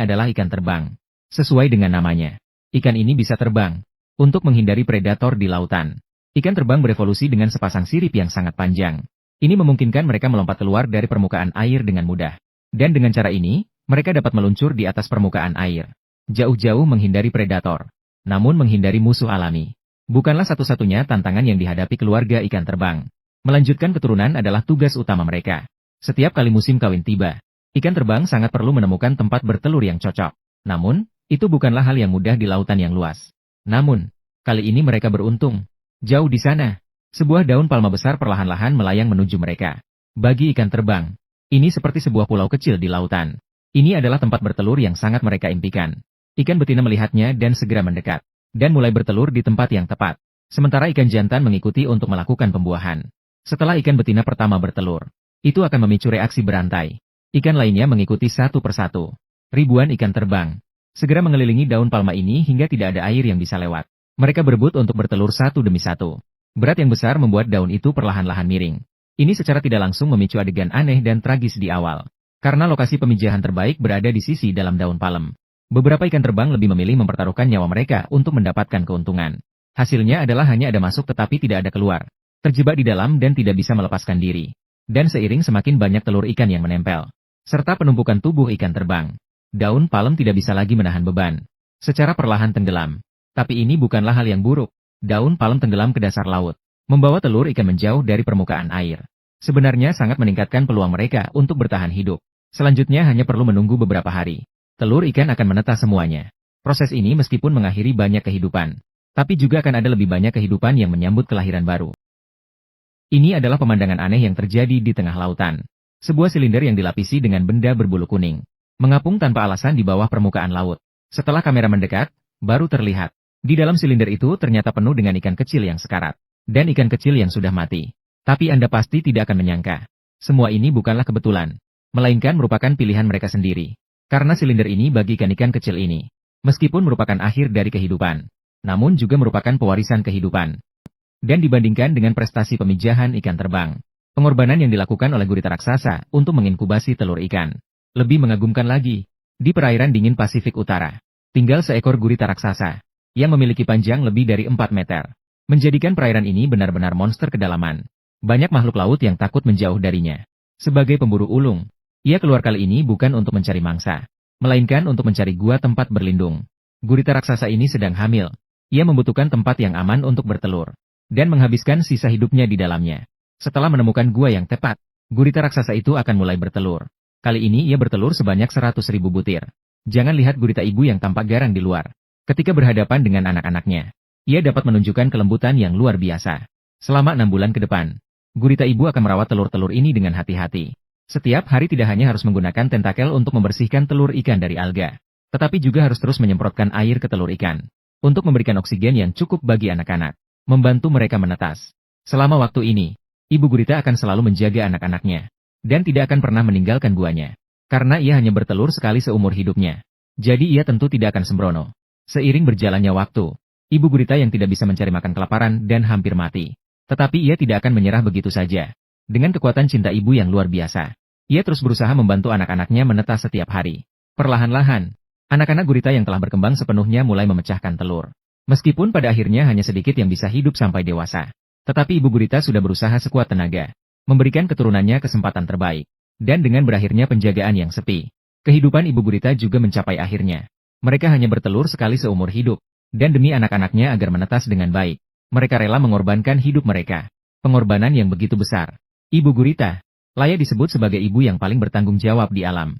adalah ikan terbang. Sesuai dengan namanya, ikan ini bisa terbang untuk menghindari predator di lautan. Ikan terbang berevolusi dengan sepasang sirip yang sangat panjang. Ini memungkinkan mereka melompat keluar dari permukaan air dengan mudah. Dan dengan cara ini, mereka dapat meluncur di atas permukaan air. Jauh-jauh menghindari predator. Namun menghindari musuh alami bukanlah satu-satunya tantangan yang dihadapi keluarga ikan terbang. Melanjutkan keturunan adalah tugas utama mereka. Setiap kali musim kawin tiba, ikan terbang sangat perlu menemukan tempat bertelur yang cocok. Namun, itu bukanlah hal yang mudah di lautan yang luas. Namun, kali ini mereka beruntung. Jauh di sana, sebuah daun palma besar perlahan-lahan melayang menuju mereka. Bagi ikan terbang, ini seperti sebuah pulau kecil di lautan. Ini adalah tempat bertelur yang sangat mereka impikan. Ikan betina melihatnya dan segera mendekat, dan mulai bertelur di tempat yang tepat. Sementara ikan jantan mengikuti untuk melakukan pembuahan. Setelah ikan betina pertama bertelur, itu akan memicu reaksi berantai. Ikan lainnya mengikuti satu persatu. Ribuan ikan terbang segera mengelilingi daun palma ini hingga tidak ada air yang bisa lewat. Mereka berebut untuk bertelur satu demi satu. Berat yang besar membuat daun itu perlahan-lahan miring. Ini secara tidak langsung memicu adegan aneh dan tragis di awal. Karena lokasi pemijahan terbaik berada di sisi dalam daun palem. Beberapa ikan terbang lebih memilih mempertaruhkan nyawa mereka untuk mendapatkan keuntungan. Hasilnya adalah hanya ada masuk tetapi tidak ada keluar. Terjebak di dalam dan tidak bisa melepaskan diri. Dan seiring semakin banyak telur ikan yang menempel, serta penumpukan tubuh ikan terbang, daun palem tidak bisa lagi menahan beban. Secara perlahan tenggelam. Tapi ini bukanlah hal yang buruk. Daun palem tenggelam ke dasar laut, membawa telur ikan menjauh dari permukaan air. Sebenarnya sangat meningkatkan peluang mereka untuk bertahan hidup. Selanjutnya hanya perlu menunggu beberapa hari. Telur ikan akan menetas semuanya. Proses ini meskipun mengakhiri banyak kehidupan, tapi juga akan ada lebih banyak kehidupan yang menyambut kelahiran baru. Ini adalah pemandangan aneh yang terjadi di tengah lautan. Sebuah silinder yang dilapisi dengan benda berbulu kuning, mengapung tanpa alasan di bawah permukaan laut. Setelah kamera mendekat, baru terlihat. Di dalam silinder itu ternyata penuh dengan ikan kecil yang sekarat, dan ikan kecil yang sudah mati. Tapi Anda pasti tidak akan menyangka. Semua ini bukanlah kebetulan, melainkan merupakan pilihan mereka sendiri. Karena silinder ini bagi ikan-ikan kecil ini, meskipun merupakan akhir dari kehidupan, namun juga merupakan pewarisan kehidupan. Dan dibandingkan dengan prestasi pemijahan ikan terbang, pengorbanan yang dilakukan oleh gurita raksasa untuk menginkubasi telur ikan, lebih mengagumkan lagi. Di perairan dingin Pasifik Utara, tinggal seekor gurita raksasa yang memiliki panjang lebih dari 4 meter. Menjadikan perairan ini benar-benar monster kedalaman. Banyak makhluk laut yang takut menjauh darinya. Sebagai pemburu ulung, ia keluar kali ini bukan untuk mencari mangsa, melainkan untuk mencari gua tempat berlindung. Gurita raksasa ini sedang hamil. Ia membutuhkan tempat yang aman untuk bertelur, dan menghabiskan sisa hidupnya di dalamnya. Setelah menemukan gua yang tepat, gurita raksasa itu akan mulai bertelur. Kali ini ia bertelur sebanyak 100.000 butir. Jangan lihat gurita ibu yang tampak garang di luar. Ketika berhadapan dengan anak-anaknya, ia dapat menunjukkan kelembutan yang luar biasa. Selama 6 bulan ke depan, gurita ibu akan merawat telur-telur ini dengan hati-hati. Setiap hari tidak hanya harus menggunakan tentakel untuk membersihkan telur ikan dari alga, tetapi juga harus terus menyemprotkan air ke telur ikan, untuk memberikan oksigen yang cukup bagi anak-anak, membantu mereka menetas. Selama waktu ini, ibu gurita akan selalu menjaga anak-anaknya, dan tidak akan pernah meninggalkan guanya, karena ia hanya bertelur sekali seumur hidupnya. Jadi ia tentu tidak akan sembrono. Seiring berjalannya waktu, ibu gurita yang tidak bisa mencari makan kelaparan dan hampir mati. Tetapi ia tidak akan menyerah begitu saja. Dengan kekuatan cinta ibu yang luar biasa, ia terus berusaha membantu anak-anaknya menetas setiap hari. Perlahan-lahan, anak-anak gurita yang telah berkembang sepenuhnya mulai memecahkan telur. Meskipun pada akhirnya hanya sedikit yang bisa hidup sampai dewasa. Tetapi ibu gurita sudah berusaha sekuat tenaga, memberikan keturunannya kesempatan terbaik. Dan dengan berakhirnya penjagaan yang sepi, kehidupan ibu gurita juga mencapai akhirnya. Mereka hanya bertelur sekali seumur hidup, dan demi anak-anaknya agar menetas dengan baik, mereka rela mengorbankan hidup mereka. Pengorbanan yang begitu besar. Ibu gurita layak disebut sebagai ibu yang paling bertanggung jawab di alam.